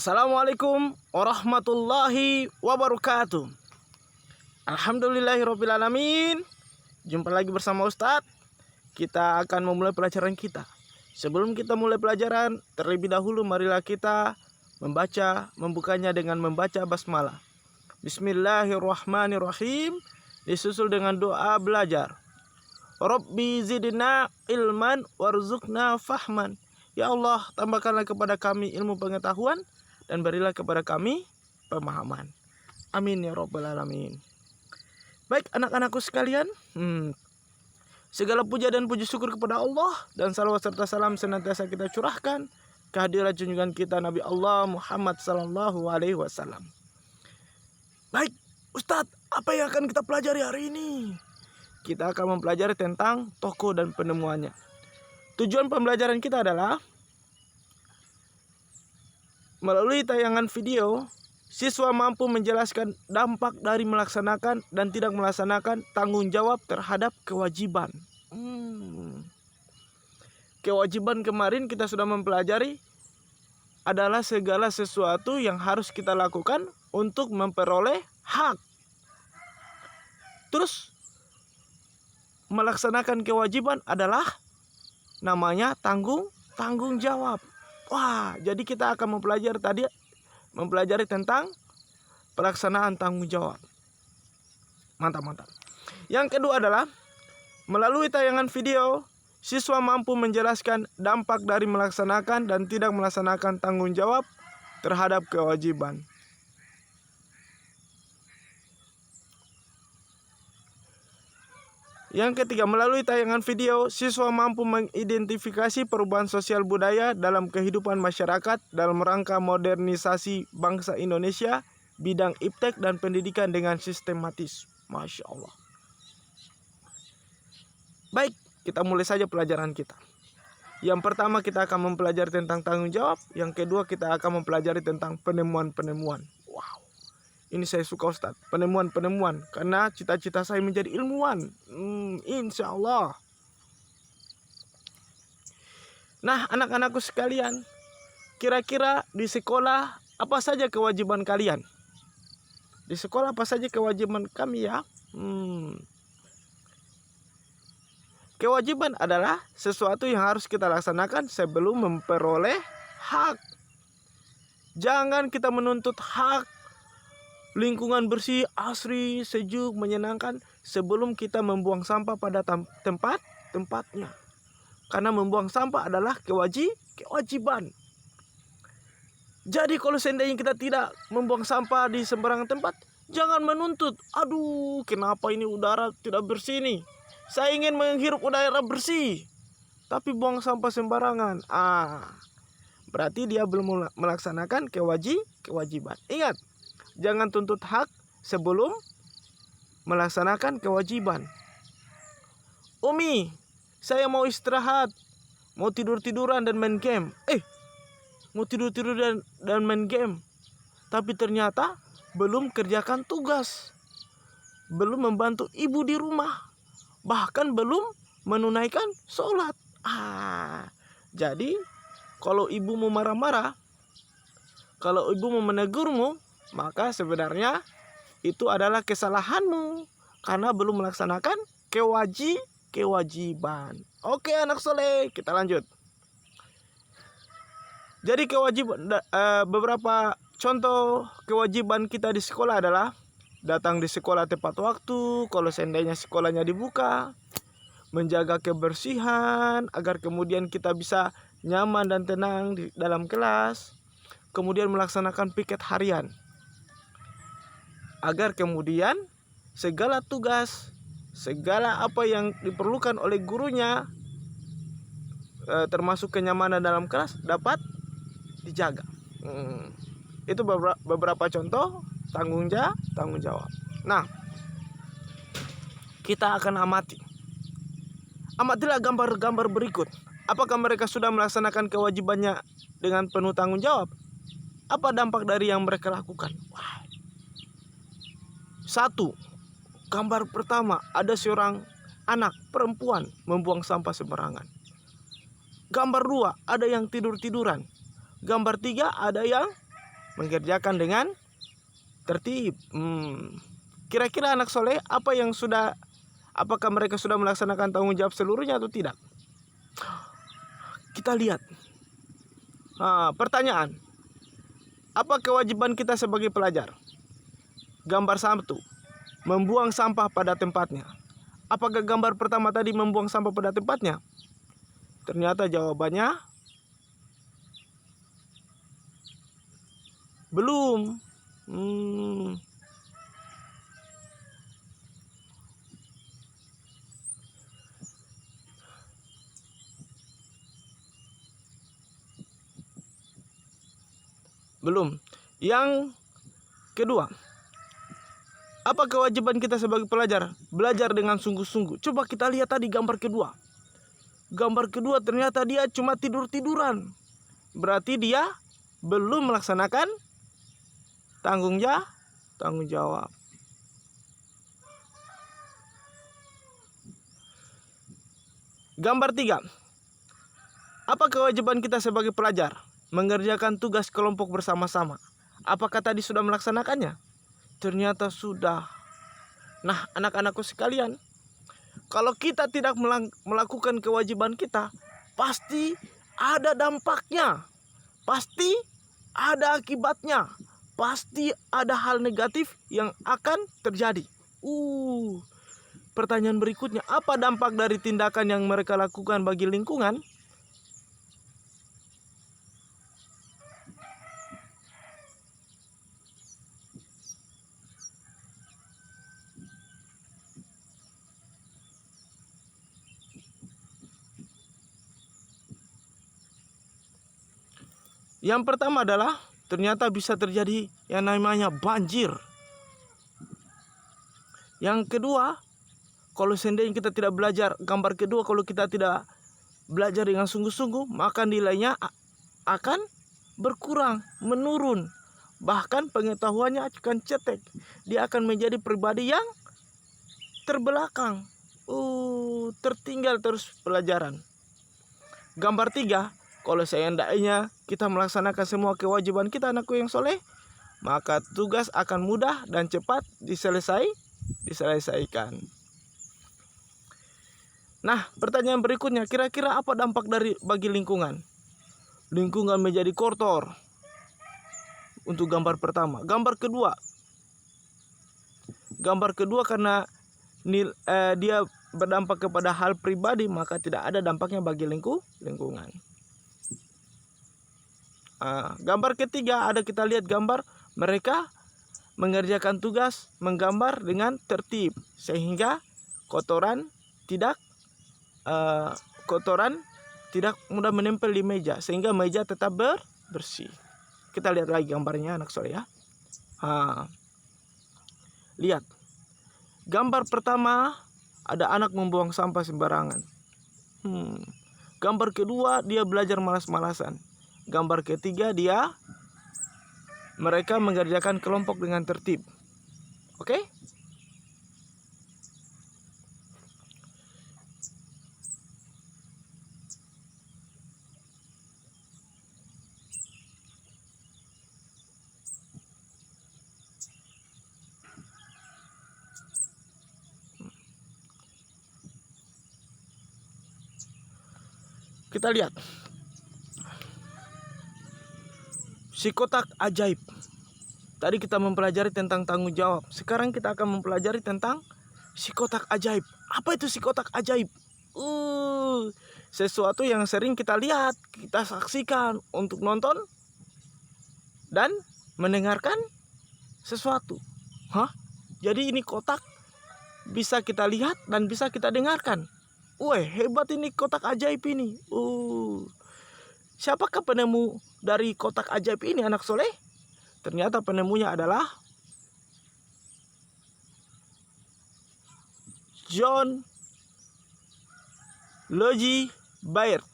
Assalamualaikum warahmatullahi wabarakatuh. Alhamdulillahirrabbilalamin. Jumpa lagi bersama Ustadz. Kita akan memulai pelajaran kita. Sebelum kita mulai pelajaran, terlebih dahulu marilah kita membukanya dengan membaca basmalah. Bismillahirrahmanirrahim. Disusul dengan doa belajar. Rabbi zidna ilman warzuqna fahman. Ya Allah, tambahkanlah kepada kami ilmu pengetahuan dan berilah kepada kami pemahaman. Amin ya rabbal alamin. Baik anak-anakku sekalian, segala puja dan puji syukur kepada Allah dan salawat serta salam senantiasa kita curahkan kehadirat junjungan kita Nabi Allah Muhammad sallallahu alaihi wasallam. Baik, Ustadz, apa yang akan kita pelajari hari ini? Kita akan mempelajari tentang tokoh dan penemuannya. Tujuan pembelajaran kita adalah melalui tayangan video, siswa mampu menjelaskan dampak dari melaksanakan dan tidak melaksanakan tanggung jawab terhadap kewajiban. Kewajiban kemarin kita sudah mempelajari adalah segala sesuatu yang harus kita lakukan untuk memperoleh hak. Terus melaksanakan kewajiban adalah namanya tanggung jawab. Wah, jadi kita akan mempelajari tentang pelaksanaan tanggung jawab. Mantap. Yang kedua adalah melalui tayangan video, siswa mampu menjelaskan dampak dari melaksanakan dan tidak melaksanakan tanggung jawab terhadap kewajiban. Yang ketiga, melalui tayangan video, siswa mampu mengidentifikasi perubahan sosial budaya dalam kehidupan masyarakat dalam rangka modernisasi bangsa Indonesia, bidang iptek dan pendidikan dengan sistematis. Masya Allah. Baik, kita mulai saja pelajaran kita. Yang pertama kita akan mempelajari tentang tanggung jawab. Yang kedua kita akan mempelajari tentang penemuan-penemuan. Wow. Ini saya suka Ustadz, penemuan-penemuan. Karena cita-cita saya menjadi ilmuwan. Insya Allah. Nah anak-anakku sekalian, kira-kira di sekolah apa saja kewajiban kalian? Di sekolah apa saja kewajiban kami ya? Kewajiban adalah sesuatu yang harus kita laksanakan sebelum memperoleh hak. Jangan kita menuntut hak lingkungan bersih, asri, sejuk, menyenangkan sebelum kita membuang sampah pada tempatnya. Karena membuang sampah adalah kewajiban. Jadi kalau seandainya kita tidak membuang sampah di sembarangan tempat, jangan menuntut, aduh kenapa ini udara tidak bersih nih. Saya ingin menghirup udara bersih, tapi buang sampah sembarangan. Berarti dia belum melaksanakan kewajiban. Ingat, jangan tuntut hak sebelum melaksanakan kewajiban. Umi, saya mau istirahat, mau tidur-tiduran dan main game. Mau tidur-tiduran dan main game, tapi ternyata belum kerjakan tugas, belum membantu ibu di rumah, bahkan belum menunaikan sholat. Jadi kalau ibu mau marah-marah, kalau ibu mau menegurmu, maka sebenarnya itu adalah kesalahanmu karena belum melaksanakan kewajiban. Oke anak soleh, kita lanjut. Jadi beberapa contoh kewajiban kita di sekolah adalah datang di sekolah tepat waktu kalau seandainya sekolahnya dibuka, menjaga kebersihan agar kemudian kita bisa nyaman dan tenang di dalam kelas, kemudian melaksanakan piket harian agar kemudian segala tugas, segala apa yang diperlukan oleh gurunya, termasuk kenyamanan dalam kelas dapat dijaga. Itu beberapa contoh tanggung jawab. Nah, kita akan amatilah gambar-gambar berikut. Apakah mereka sudah melaksanakan kewajibannya dengan penuh tanggung jawab? Apa dampak dari yang mereka lakukan? Satu, gambar pertama ada seorang anak perempuan membuang sampah sembarangan. Gambar 2 ada yang tidur-tiduran. Gambar 3 ada yang mengerjakan dengan tertib. Kira-kira anak soleh apakah mereka sudah melaksanakan tanggung jawab seluruhnya atau tidak? Kita lihat. Pertanyaan. Apa kewajiban kita sebagai pelajar? Gambar 1. Membuang sampah pada tempatnya. Apakah gambar pertama tadi membuang sampah pada tempatnya? Ternyata jawabannya belum. Belum. Yang kedua, apa kewajiban kita sebagai pelajar? Belajar dengan sungguh-sungguh. Coba kita lihat tadi gambar kedua. Gambar kedua ternyata dia cuma tidur-tiduran. Berarti dia belum melaksanakan tanggung jawab. Gambar 3. Apa kewajiban kita sebagai pelajar? Mengerjakan tugas kelompok bersama-sama. Apakah tadi sudah melaksanakannya? Ternyata sudah. Nah, anak-anakku sekalian, kalau kita tidak melakukan kewajiban kita, pasti ada dampaknya. Pasti ada akibatnya. Pasti ada hal negatif yang akan terjadi. Pertanyaan berikutnya, apa dampak dari tindakan yang mereka lakukan bagi lingkungan? Yang pertama adalah ternyata bisa terjadi yang namanya banjir. Yang kedua, kalau seandainya kita tidak belajar, gambar kedua, kalau kita tidak belajar dengan sungguh-sungguh, maka nilainya akan berkurang, menurun. Bahkan pengetahuannya akan cetek. Dia akan menjadi pribadi yang terbelakang. Tertinggal terus pelajaran. Gambar 3, kalau seandainya kita melaksanakan semua kewajiban kita, anakku yang soleh, maka tugas akan mudah dan cepat diselesaikan. Nah, pertanyaan berikutnya, kira-kira apa dampak bagi lingkungan? Lingkungan menjadi kotor. Untuk gambar pertama. Gambar kedua karena dia berdampak kepada hal pribadi, maka tidak ada dampaknya bagi lingkungan. Gambar ketiga, kita lihat gambar mereka mengerjakan tugas menggambar dengan tertib, sehingga kotoran tidak mudah menempel di meja, sehingga meja tetap bersih. Kita lihat lagi gambarnya, anak soleh ya. Lihat gambar pertama, ada anak membuang sampah sembarangan. Gambar kedua, dia belajar malas-malasan. Gambar ketiga, mereka mengerjakan kelompok dengan tertib. Oke? Kita lihat si kotak ajaib. Tadi kita mempelajari tentang tanggung jawab. Sekarang kita akan mempelajari tentang si kotak ajaib. Apa itu si kotak ajaib? Sesuatu yang sering kita lihat, kita saksikan untuk nonton dan mendengarkan sesuatu. Jadi ini kotak bisa kita lihat dan bisa kita dengarkan. Hebat ini kotak ajaib ini. Siapakah penemu dari kotak ajaib ini, anak soleh? Ternyata penemunya adalah John Logie Baird.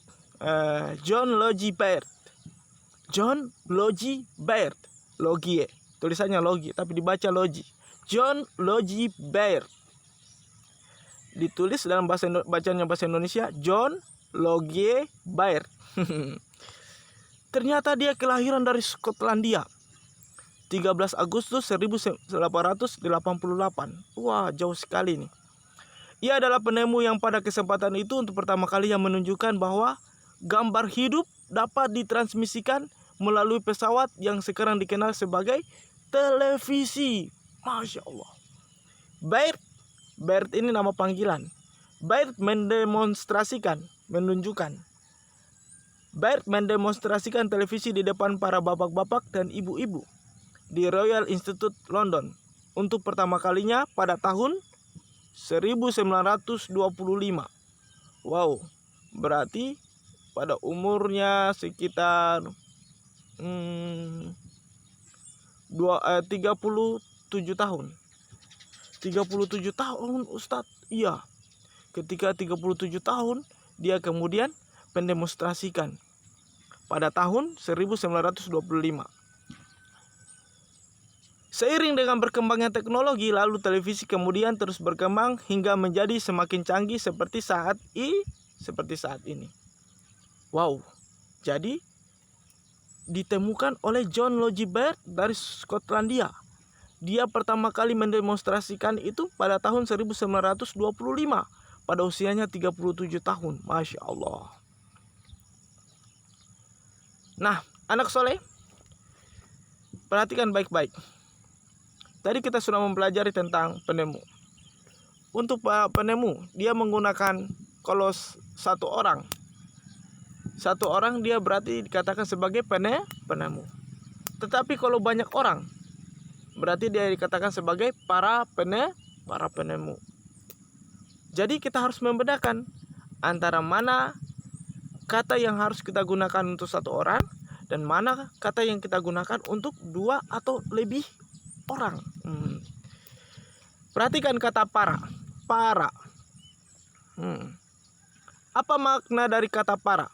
John Logie Baird. Logie, tulisannya Logie tapi dibaca Logie. John Logie Baird. Ditulis dalam bacanya bahasa Indonesia John Logie Baird. Ternyata dia kelahiran dari Skotlandia. 13 Agustus 1888. Wah, jauh sekali nih. Ia adalah penemu yang pada kesempatan itu untuk pertama kali yang menunjukkan bahwa gambar hidup dapat ditransmisikan melalui pesawat yang sekarang dikenal sebagai televisi. Masya Allah. Baird ini nama panggilan. Baird mendemonstrasikan televisi di depan para bapak-bapak dan ibu-ibu di Royal Institute London untuk pertama kalinya pada tahun 1925. Wow, berarti pada umurnya sekitar 37 tahun. 37 tahun Ustadz. Iya. Ketika 37 tahun dia kemudian mendemonstrasikan pada tahun 1925. Seiring dengan berkembangnya teknologi, lalu televisi kemudian terus berkembang hingga menjadi semakin canggih seperti saat ini. Wow. Jadi ditemukan oleh John Logie Baird dari Skotlandia. Dia pertama kali mendemonstrasikan itu pada tahun 1925 pada usianya 37 tahun. Masya Allah. Nah, anak soleh, perhatikan baik-baik. Tadi kita sudah mempelajari tentang penemu. Untuk penemu, dia menggunakan kalau satu orang dia berarti dikatakan sebagai penemu. Tetapi kalau banyak orang, berarti dia dikatakan sebagai para penemu. Jadi kita harus membedakan antara mana kata yang harus kita gunakan untuk satu orang dan mana kata yang kita gunakan untuk dua atau lebih orang. Perhatikan kata para. Apa makna dari kata para?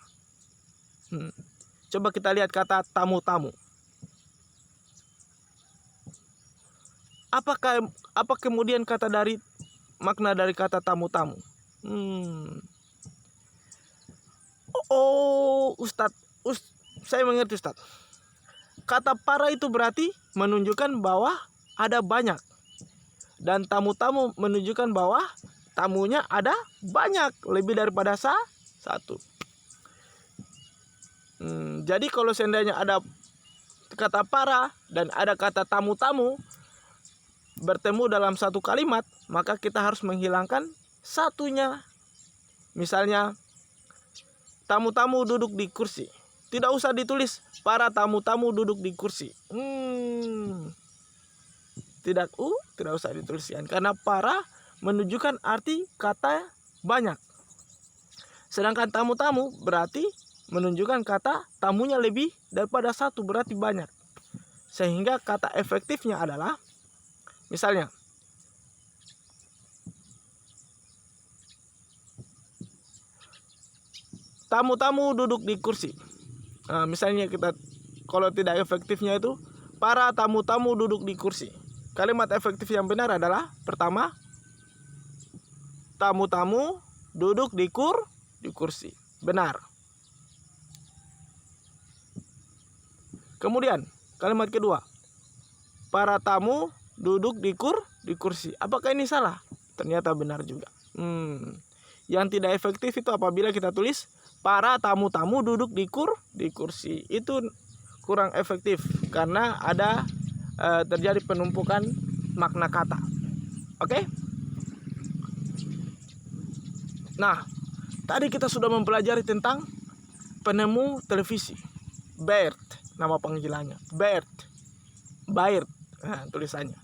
Coba kita lihat kata tamu-tamu. Apa kemudian makna dari kata tamu-tamu? Saya mengerti Ustadz. Kata para itu berarti menunjukkan bahwa ada banyak. Dan tamu-tamu menunjukkan bahwa tamunya ada banyak, lebih daripada satu. Jadi kalau seandainya ada kata para dan ada kata tamu-tamu bertemu dalam satu kalimat, maka kita harus menghilangkan satunya. Misalnya, tamu-tamu duduk di kursi. Tidak usah ditulis para tamu-tamu duduk di kursi. Tidak usah dituliskan karena para menunjukkan arti kata banyak. Sedangkan tamu-tamu berarti menunjukkan kata tamunya lebih daripada satu, berarti banyak. Sehingga kata efektifnya adalah misalnya tamu-tamu duduk di kursi. Misalnya kita kalau tidak efektifnya itu para tamu-tamu duduk di kursi. Kalimat efektif yang benar adalah pertama, tamu-tamu duduk di kursi. Benar. Kemudian kalimat kedua, para tamu duduk di kursi. Apakah ini salah? Ternyata benar juga. Yang tidak efektif itu apabila kita tulis para tamu-tamu duduk di kursi. Itu kurang efektif karena ada terjadi penumpukan makna kata. Oke? Nah, tadi kita sudah mempelajari tentang penemu televisi. Baird, nama panggilannya. Baird. Nah, tulisannya.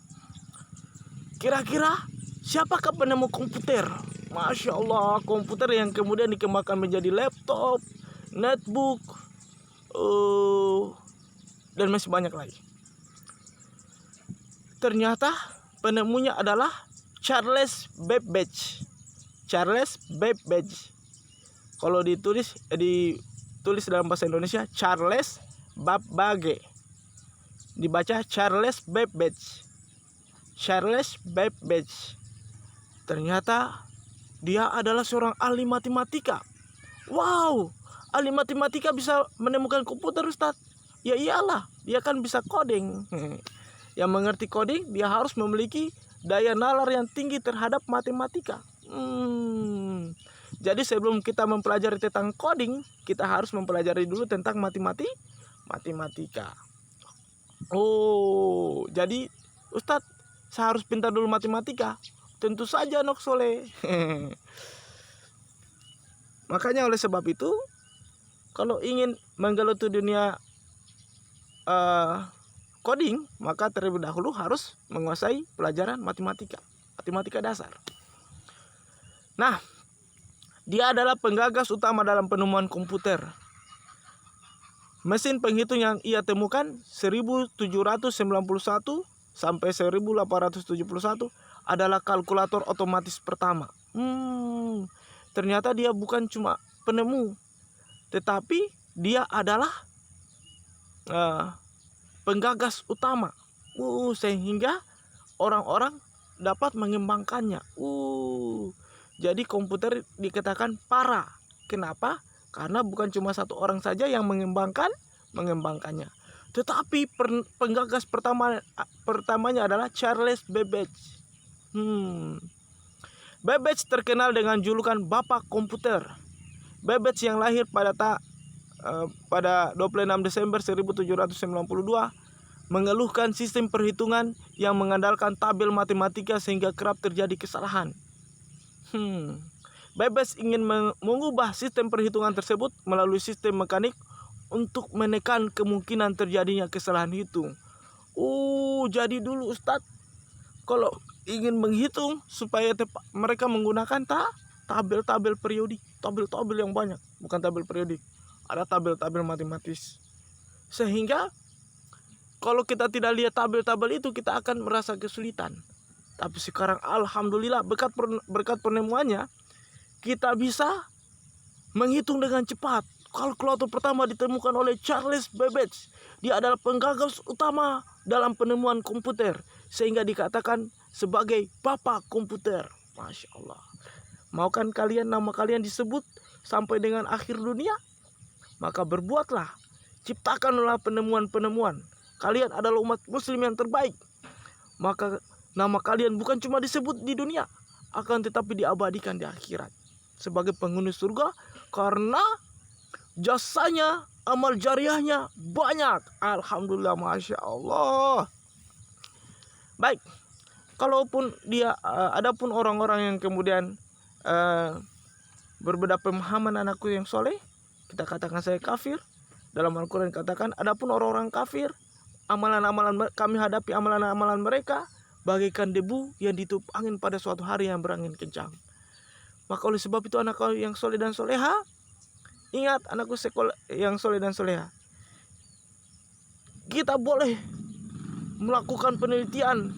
Kira-kira siapakah penemu komputer? Masya Allah, komputer yang kemudian dikembangkan menjadi laptop, netbook, dan masih banyak lagi. Ternyata penemunya adalah Charles Babbage. Kalau ditulis dalam bahasa Indonesia Charles Babbage. Dibaca Charles Babbage. Ternyata dia adalah seorang ahli matematika. Wow, ahli matematika bisa menemukan komputer, Ustadz. Ya iyalah, dia kan bisa coding. yang mengerti coding, dia harus memiliki daya nalar yang tinggi terhadap matematika. Jadi sebelum kita mempelajari tentang coding, kita harus mempelajari dulu tentang matematika. Oh, jadi Ustadz, saya harus pintar dulu matematika? Tentu saja Nok Soleh. Makanya oleh sebab itu, kalau ingin menggeluti dunia coding, maka terlebih dahulu harus menguasai pelajaran matematika dasar. Nah, dia adalah penggagas utama dalam penemuan komputer. Mesin penghitung yang ia temukan 1791 sampai 1871 adalah kalkulator otomatis pertama. Ternyata dia bukan cuma penemu, tetapi dia adalah penggagas utama. Sehingga orang-orang dapat mengembangkannya. Jadi komputer dikatakan para. Kenapa? Karena bukan cuma satu orang saja yang mengembangkannya. Tetapi penggagas pertamanya adalah Charles Babbage. Babbage terkenal dengan julukan Bapak Komputer. Babbage yang lahir pada 26 Desember 1792 mengeluhkan sistem perhitungan yang mengandalkan tabel matematika sehingga kerap terjadi kesalahan. Babbage ingin mengubah sistem perhitungan tersebut melalui sistem mekanik untuk menekan kemungkinan terjadinya kesalahan hitung. Jadi dulu Ustadz, kalau ingin menghitung supaya tepat, mereka menggunakan tabel-tabel periodik, tabel-tabel yang banyak, bukan tabel periodik, ada tabel-tabel matematis. Sehingga kalau kita tidak lihat tabel-tabel itu, kita akan merasa kesulitan. Tapi sekarang alhamdulillah berkat penemuannya, kita bisa menghitung dengan cepat. Kalkulator pertama ditemukan oleh Charles Babbage. Dia adalah penggagas utama dalam penemuan komputer, sehingga dikatakan sebagai Bapak Komputer. Masya Allah. Maukan kalian nama kalian disebut sampai dengan akhir dunia? Maka berbuatlah, ciptakanlah penemuan-penemuan. Kalian adalah umat muslim yang terbaik. Maka nama kalian bukan cuma disebut di dunia, akan tetapi diabadikan di akhirat sebagai penghuni surga, karena jasanya, amal jariahnya banyak. Alhamdulillah, Masya Allah. Baik, kalaupun adapun orang-orang yang kemudian berbeda pemahaman, anakku yang soleh, kita katakan saya kafir. Dalam Al-Quran katakan, adapun orang-orang kafir, amalan-amalan kami hadapi, amalan-amalan mereka bagaikan debu yang ditiup angin pada suatu hari yang berangin kencang. Maka oleh sebab itu, anakku yang soleh dan soleha, ingat anakku yang soleh dan soleha, kita boleh melakukan penelitian,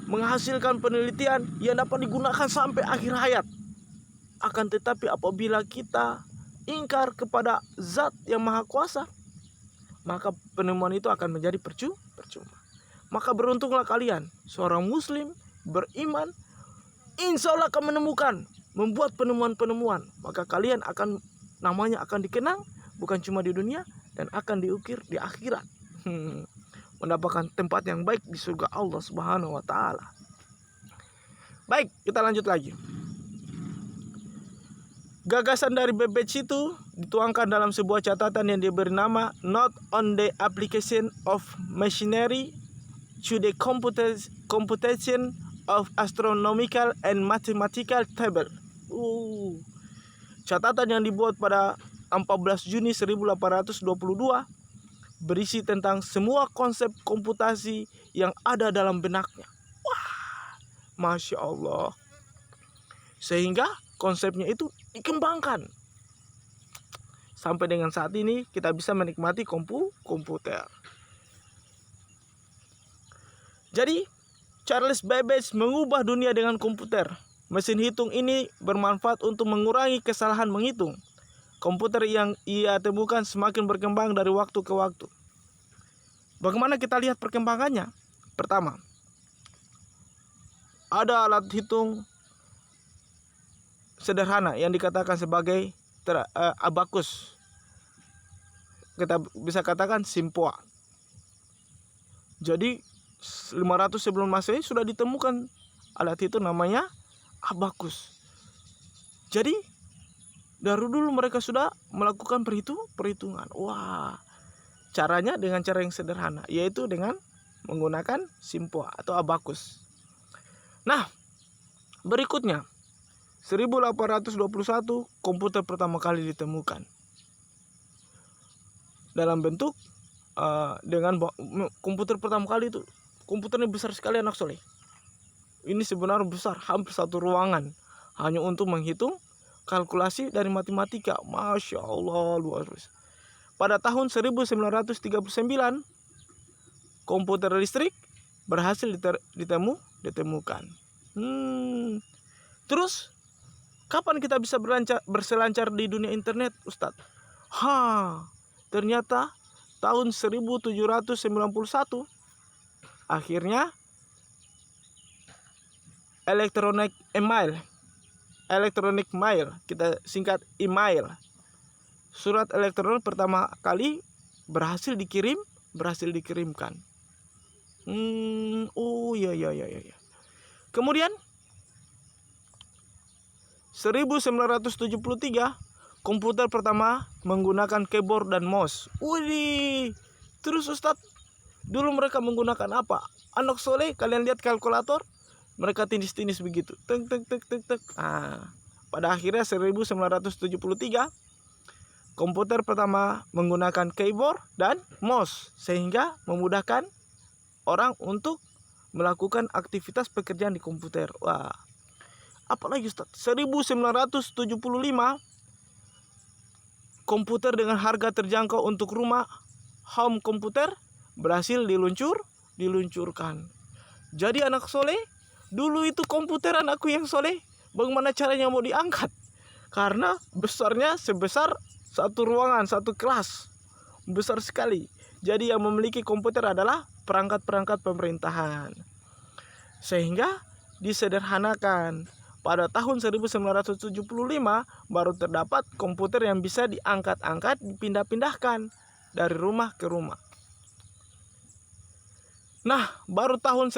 menghasilkan penelitian yang dapat digunakan sampai akhir hayat. Akan tetapi apabila kita ingkar kepada zat yang maha kuasa, maka penemuan itu akan menjadi percuma. Maka beruntunglah kalian, seorang muslim beriman, insya Allah akan menemukan, membuat penemuan-penemuan. Maka kalian akan, namanya akan dikenang, bukan cuma di dunia, dan akan diukir di akhirat. Mendapatkan tempat yang baik di surga Allah Subhanahu wa Ta'ala. Baik, kita lanjut lagi. Gagasan dari Babbage itu dituangkan dalam sebuah catatan yang diberi nama Note on the Application of Machinery to the Computation of Astronomical and Mathematical Table. Catatan yang dibuat pada 14 Juni 1822 berisi tentang semua konsep komputasi yang ada dalam benaknya. Masya Allah. Sehingga konsepnya itu dikembangkan. Sampai dengan saat ini kita bisa menikmati komputer. Jadi Charles Babbage mengubah dunia dengan komputer. Mesin hitung ini bermanfaat untuk mengurangi kesalahan menghitung. Komputer yang ia temukan semakin berkembang dari waktu ke waktu. Bagaimana kita lihat perkembangannya? Pertama, ada alat hitung sederhana yang dikatakan sebagai abakus. Kita bisa katakan simpoa. Jadi 500 sebelum Masehi sudah ditemukan alat itu, namanya abakus. Jadi dari dulu mereka sudah melakukan perhitungan. Wah, caranya dengan cara yang sederhana, yaitu dengan menggunakan simpoa atau abakus. Nah, berikutnya 1821 komputer pertama kali ditemukan dalam bentuk dengan komputer pertama kali itu. Komputernya besar sekali anak soleh. Ini sebenarnya besar, hampir satu ruangan, hanya untuk menghitung kalkulasi dari matematika. Masya Allah, luar biasa. Pada tahun 1939 komputer listrik berhasil ditemukan. Terus kapan kita bisa berselancar di dunia internet, Ustadz? Ternyata tahun 1791 akhirnya electronic mail, kita singkat email, surat elektronik pertama kali berhasil dikirimkan. Ya. Kemudian 1973 komputer pertama menggunakan keyboard dan mouse. Terus Ustadz, dulu mereka menggunakan apa? Anak soleh, kalian lihat kalkulator, mereka tindis-tindis begitu. Tek. Pada akhirnya 1973 komputer pertama menggunakan keyboard dan mouse, sehingga memudahkan orang untuk melakukan aktivitas pekerjaan di komputer. Wah, apalagi Ustaz, 1975 komputer dengan harga terjangkau untuk rumah, home komputer, berhasil diluncurkan. Jadi anak soleh, dulu itu komputer anakku yang soleh, bagaimana caranya mau diangkat? Karena besarnya sebesar satu ruangan, satu kelas, besar sekali. Jadi yang memiliki komputer adalah perangkat-perangkat pemerintahan, sehingga disederhanakan. Pada tahun 1975 baru terdapat komputer yang bisa diangkat-angkat, dipindah-pindahkan dari rumah ke rumah. Nah, baru tahun